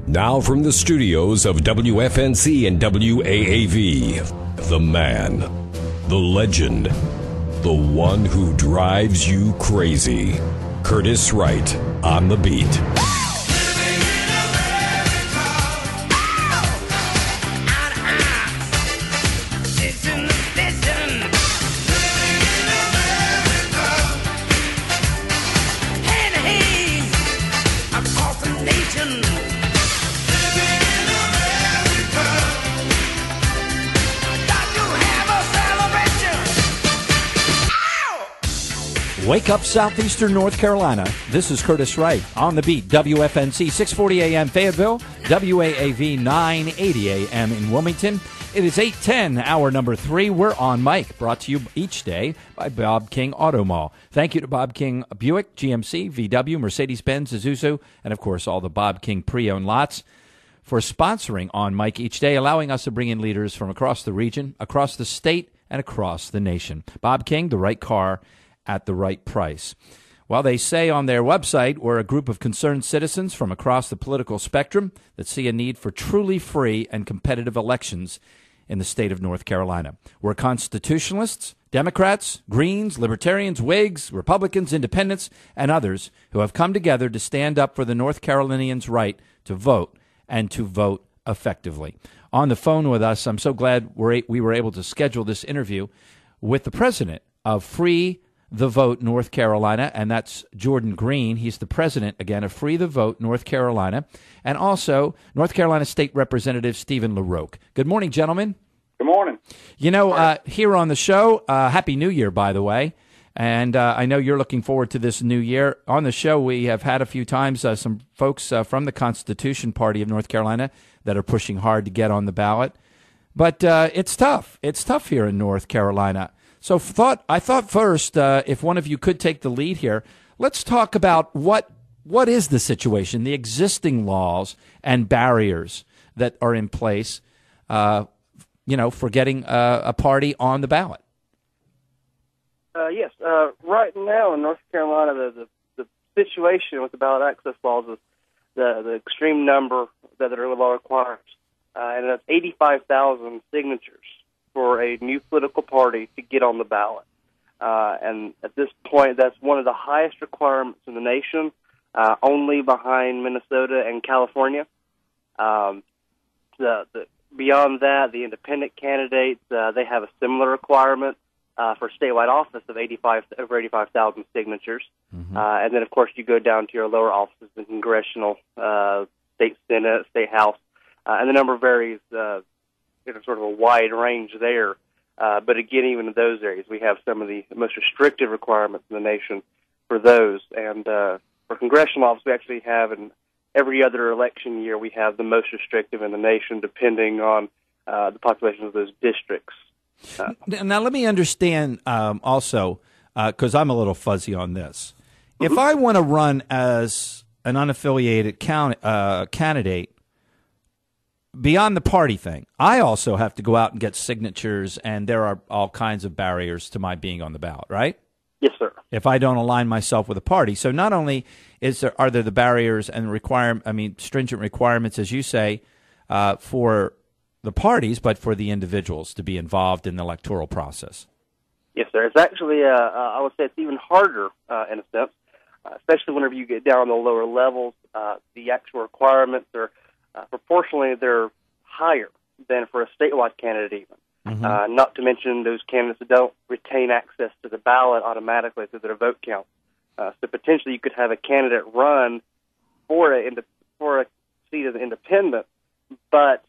Now from the studios of WFNC and WAAV, the man, the legend, the one who drives you crazy, Curtis Wright on the beat. Wake up, southeastern North Carolina. This is Curtis Wright on the beat. WFNC 640 AM Fayetteville, WAAV 980 AM in Wilmington. It is 8:10, hour number 3. We're on mic, brought to you each day by Bob King Auto Mall. Thank you to Bob King Buick, GMC, VW, Mercedes-Benz, Isuzu, and of course all the Bob King pre-owned lots for sponsoring On Mic each day, allowing us to bring in leaders from across the region, across the state, and across the nation. Bob King, the right car at the right price. Well, they say on their website, we're a group of concerned citizens from across the political spectrum that see a need for truly free and competitive elections in the state of North Carolina. We're constitutionalists, Democrats, Greens, Libertarians, Whigs, Republicans, Independents, and others who have come together to stand up for the North Carolinians' right to vote and to vote effectively. On the phone with us, I'm so glad we were able to schedule this interview with the president of Free the Vote North Carolina, and that's Jordan Green. He's the president, again, of Free the Vote North Carolina, and also North Carolina State Representative Stephen LaRoque. Good morning, gentlemen. Good morning. You know, here on the show, Happy New Year, by the way, and I know you're looking forward to this new year. On the show, we have had a few times some folks from the Constitution Party of North Carolina that are pushing hard to get on the ballot, but it's tough. It's tough here in North Carolina. So I thought first, if one of you could take the lead here, let's talk about what is the situation, the existing laws and barriers that are in place, for getting a party on the ballot. Yes. Right now in North Carolina, the situation with the ballot access laws is the extreme number that the law requires, and that's 85,000 signatures for a new political party to get on the ballot. And at this point, that's one of the highest requirements in the nation, only behind Minnesota and California. Beyond that, the independent candidates, they have a similar requirement for statewide office of over 85,000 signatures. Mm-hmm. And then, of course, you go down to your lower offices in congressional, state Senate, state House, and the number varies sort of a wide range there. But again, even in those areas, we have some of the most restrictive requirements in the nation for those. And for congressional office, we actually have, in every other election year, we have the most restrictive in the nation, depending on the population of those districts. Now, let me understand also, because I'm a little fuzzy on this. Mm-hmm. If I want to run as an unaffiliated candidate, beyond the party thing, I also have to go out and get signatures, and there are all kinds of barriers to my being on the ballot, right? Yes, sir. If I don't align myself with a party. So not only are there the barriers and stringent requirements, as you say, for the parties, but for the individuals to be involved in the electoral process. Yes, sir. It's actually, I would say it's even harder in a sense, especially whenever you get down on the lower levels. The actual requirements are proportionally, they're higher than for a statewide candidate even. Mm-hmm. Not to mention those candidates that don't retain access to the ballot automatically through their vote count. So potentially you could have a candidate run for a seat as an independent, but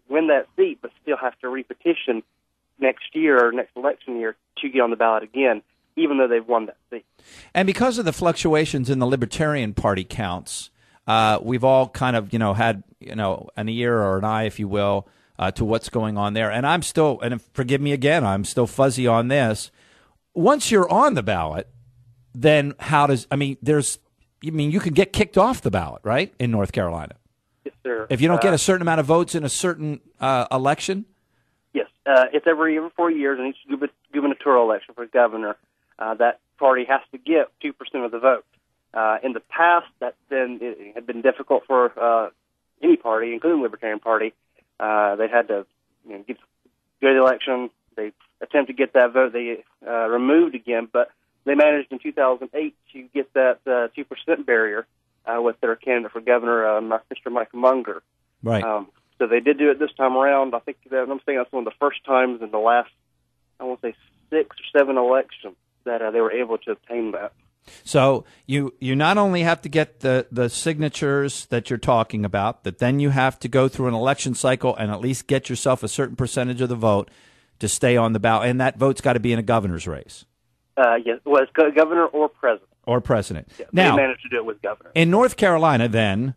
win that seat, but still have to repetition next year or next election year to get on the ballot again, even though they've won that seat. And because of the fluctuations in the Libertarian Party counts, we've all kind of, had, an ear or an eye, if you will, to what's going on there. And I'm still, and forgive me again, I'm still fuzzy on this. Once you're on the ballot, then you can get kicked off the ballot, right, in North Carolina? Yes, sir. If you don't get a certain amount of votes in a certain election? Yes. It's every 4 years in each gubernatorial election for governor. That party has to get 2% of the vote. In the past, it had been difficult for any party, including the Libertarian Party. They had to go to the election. They attempted to get that vote. They removed again, but they managed in 2008 to get that 2% barrier with their candidate for governor, Mr. Mike Munger. Right. So they did do it this time around. I think I'm saying that's one of the first times in the last, I want to say, 6 or 7 elections that they were able to obtain that. So you not only have to get the signatures that you're talking about, but then you have to go through an election cycle and at least get yourself a certain percentage of the vote to stay on the ballot. And that vote's got to be in a governor's race. Yes, well, it's governor or president. Or president. Yeah, now, they managed to do it with governor. In North Carolina, then,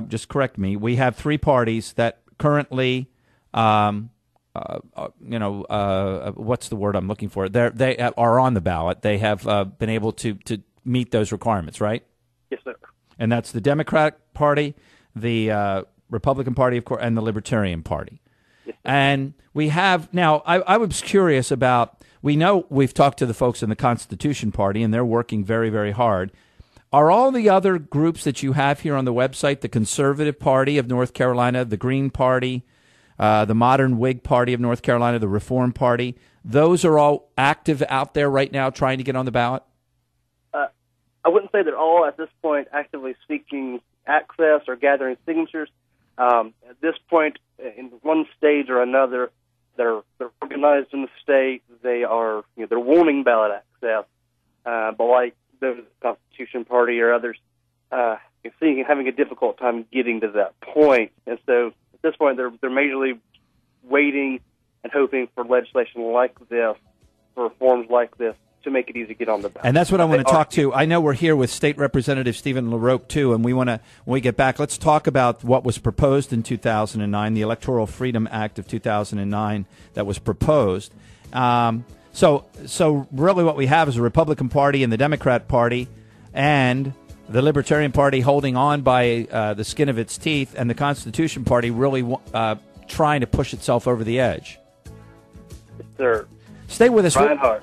just correct me, we have 3 parties that currently, what's the word I'm looking for? They are on the ballot. They have been able to meet those requirements, right? Yes, sir. And that's the Democratic Party, the Republican Party, of course, and the Libertarian Party. Yes, and we have now. I was curious about. We know we've talked to the folks in the Constitution Party, and they're working very, very hard. Are all the other groups that you have here on the website, the Conservative Party of North Carolina, the Green Party, the Modern Whig Party of North Carolina, the Reform Party, those are all active out there right now trying to get on the ballot? I wouldn't say they're all at this point actively seeking access or gathering signatures. At this point, in one stage or another, they're organized in the state. They are they're wanting ballot access, but like the Constitution Party or others, having a difficult time getting to that point. And so at this point, they're majorly waiting and hoping for legislation like this, for reforms like this, to make it easy to get on the ballot. And that's what I want to talk to. I know we're here with State Representative Stephen LaRoque, too, and we want to, when we get back, let's talk about what was proposed in 2009, the Electoral Freedom Act of 2009 that was proposed. So really what we have is a Republican Party and the Democrat Party and the Libertarian Party holding on by the skin of its teeth, and the Constitution Party really trying to push itself over the edge. Yes, sir. Stay with us. Trying hard.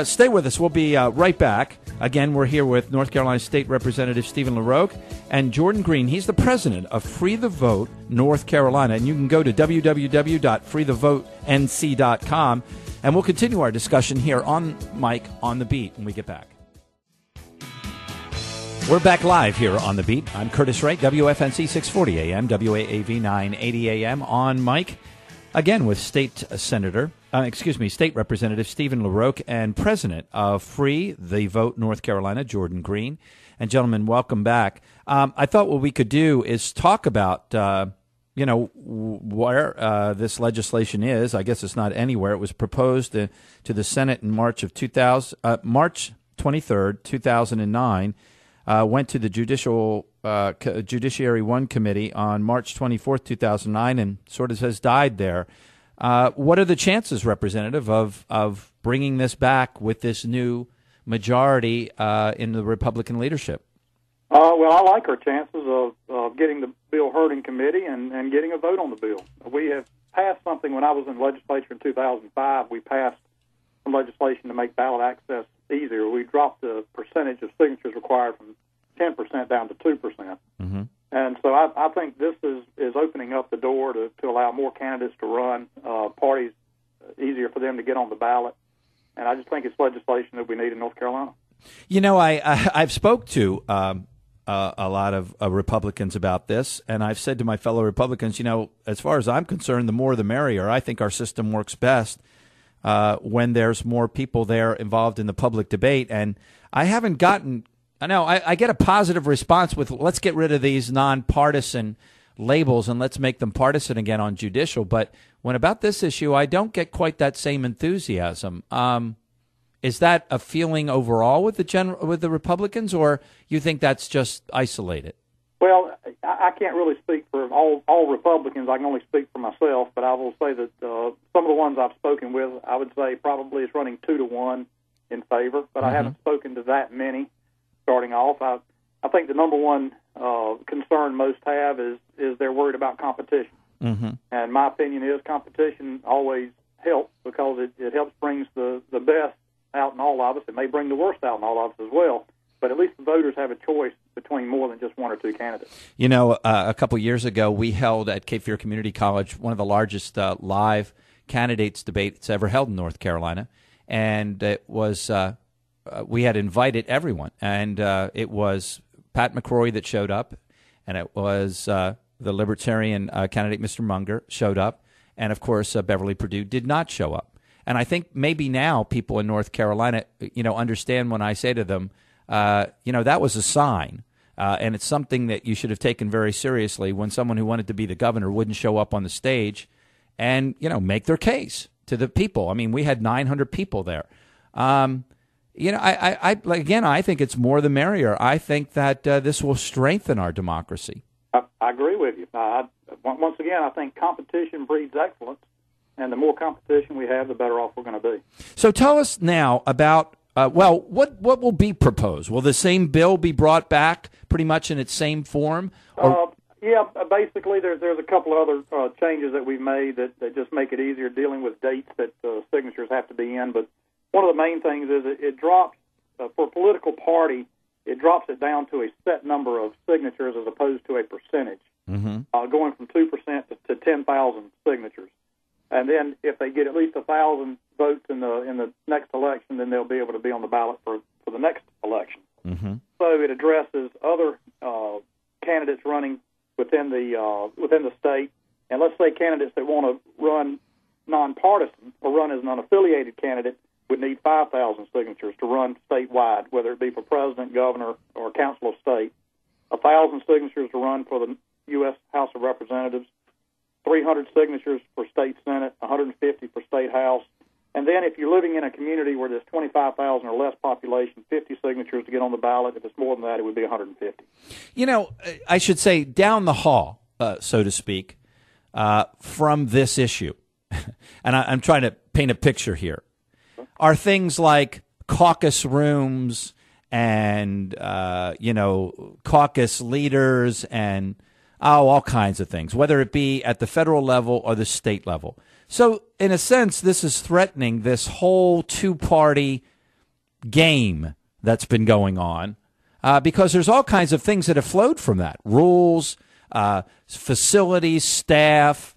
Stay with us. We'll be right back. Again, we're here with North Carolina State Representative Stephen LaRoque and Jordan Green. He's the president of Free the Vote North Carolina. And you can go to www.freethevoternc.com. And we'll continue our discussion here on Mike on the Beat when we get back. We're back live here on the Beat. I'm Curtis Wright, WFNC 640 AM, WAAV 980 AM on Mike. Again, with State Representative Stephen LaRoque and President of Free the Vote North Carolina, Jordan Green. And gentlemen, welcome back. I thought what we could do is talk about, where this legislation is. I guess it's not anywhere. It was proposed to the Senate in March 23rd, 2009. Went to the Judiciary 1 Committee on March 24th, 2009, and sort of has died there. What are the chances, Representative, of bringing this back with this new majority in the Republican leadership? Well, I like our chances of getting the bill heard in committee and getting a vote on the bill. We have passed something when I was in the legislature in 2005. We passed some legislation to make ballot access easier. We dropped the percentage of signatures required from 10% down to 2%. Mm-hmm. And so I think this is opening up the door to allow more candidates to run, parties easier for them to get on the ballot. And I just think it's legislation that we need in North Carolina. I've spoke to a lot of Republicans about this, and I've said to my fellow Republicans, as far as I'm concerned, the more the merrier. I think our system works best when there's more people there involved in the public debate. And I haven't gotten, I get a positive response with, let's get rid of these nonpartisan labels and let's make them partisan again on judicial. But when about this issue, I don't get quite that same enthusiasm. Is that a feeling overall with the Republicans, or you think that's just isolated? Well, I can't really speak for all Republicans. I can only speak for myself, but I will say that some of the ones I've spoken with, I would say probably it's running 2-1 in favor, but I haven't spoken to that many starting off. I think the number one concern most have is they're worried about competition. Mm-hmm. And my opinion is competition always helps because it helps brings the best out in all of us. It may bring the worst out in all of us as well, but at least the voters have a choice between more than just one or two candidates. You know, a couple years ago, we held at Cape Fear Community College one of the largest live candidates debates ever held in North Carolina, and it was we had invited everyone, and it was Pat McCrory that showed up, and it was the Libertarian candidate, Mr. Munger, showed up, and of course Beverly Perdue did not show up. And I think maybe now people in North Carolina, understand when I say to them, that was a sign. And it's something that you should have taken very seriously when someone who wanted to be the governor wouldn't show up on the stage and, make their case to the people. I mean, we had 900 people there. I think it's more the merrier. I think that this will strengthen our democracy. I agree with you. Once again, I think competition breeds excellence. And the more competition we have, the better off we're going to be. So tell us now about, what will be proposed? Will the same bill be brought back pretty much in its same form? Basically there's a couple of other changes that we've made that just make it easier dealing with dates that signatures have to be in. But one of the main things is it drops, for a political party, it drops it down to a set number of signatures as opposed to a percentage, going from 2% to 10,000 signatures. And then if they get at least 1,000 votes in the next election, then they'll be able to be on the ballot for the next election. Mm-hmm. So it addresses other candidates running within the state. And let's say candidates that want to run nonpartisan or run as an unaffiliated candidate would need 5,000 signatures to run statewide, whether it be for president, governor, or council of state. 1,000 signatures to run for the U.S. House of Representatives. 300 signatures for state senate, 150 for state house. And then if you're living in a community where there's 25,000 or less population, 50 signatures to get on the ballot. If it's more than that, it would be 150. I should say down the hall, so to speak, from this issue, and I'm trying to paint a picture here, are things like caucus rooms and, caucus leaders and all kinds of things, whether it be at the federal level or the state level. So, in a sense, this is threatening this whole two-party game that's been going on because there's all kinds of things that have flowed from that. Rules, facilities, staff,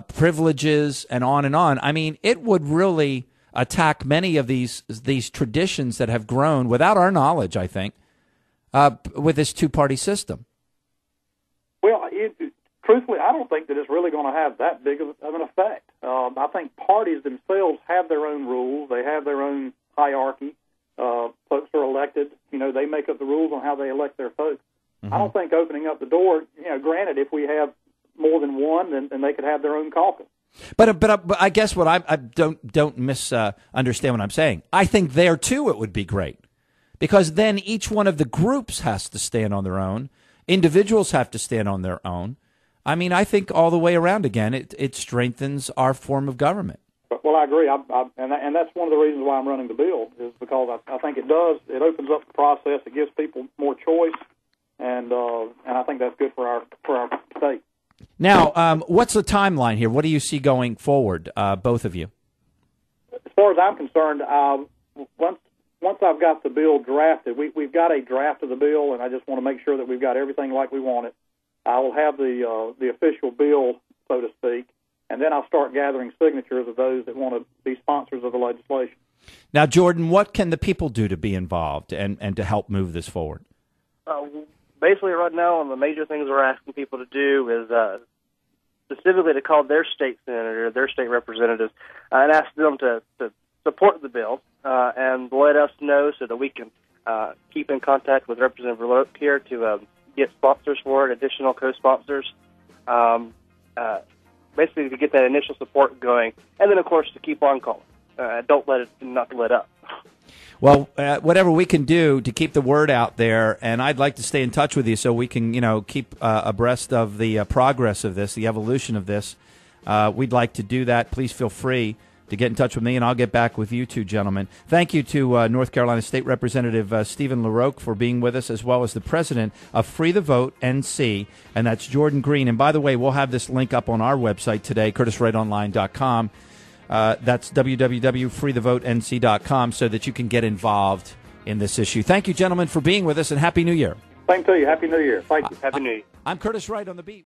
privileges, and on and on. I mean, it would really attack many of these traditions that have grown without our knowledge, I think, with this two-party system. Well, truthfully, I don't think that it's really going to have that big of an effect. I think parties themselves have their own rules. They have their own hierarchy. Folks are elected. They make up the rules on how they elect their folks. Mm-hmm. I don't think opening up the door, granted, if we have more than one, then they could have their own caucus. But I guess what I don't misunderstand what I'm saying. I think there, too, it would be great because then each one of the groups has to stand on their own. Individuals have to stand on their own. I mean, I think all the way around, again, it strengthens our form of government. Well, I agree, and that's one of the reasons why I'm running the bill is because I think it does. It opens up the process. It gives people more choice, and I think that's good for our state. Now, what's the timeline here? What do you see going forward, both of you? As far as I'm concerned, once I've got the bill drafted, we've got a draft of the bill, and I just want to make sure that we've got everything like we want it. I will have the official bill, so to speak, and then I'll start gathering signatures of those that want to be sponsors of the legislation. Now, Jordan, what can the people do to be involved and to help move this forward? Basically, right now, one of the major things we're asking people to do is specifically to call their state senator, their state representatives, and ask them to support the bill and let us know so that we can keep in contact with Representative Verlote here to get sponsors for it, additional co-sponsors, basically to get that initial support going, and then, of course, to keep on calling. Don't let up. Well, whatever we can do to keep the word out there, and I'd like to stay in touch with you so we can, keep abreast of the progress of this, the evolution of this. We'd like to do that. Please feel free to get in touch with me, and I'll get back with you two gentlemen. Thank you to North Carolina State Representative Stephen LaRoque for being with us, as well as the president of Free the Vote NC, and that's Jordan Green. And by the way, we'll have this link up on our website today, CurtisWrightOnline.com. That's www.freethevoternc.com so that you can get involved in this issue. Thank you, gentlemen, for being with us, and Happy New Year. Same to you. Happy New Year. Thank you. Happy New Year. I'm Curtis Wright on the beat.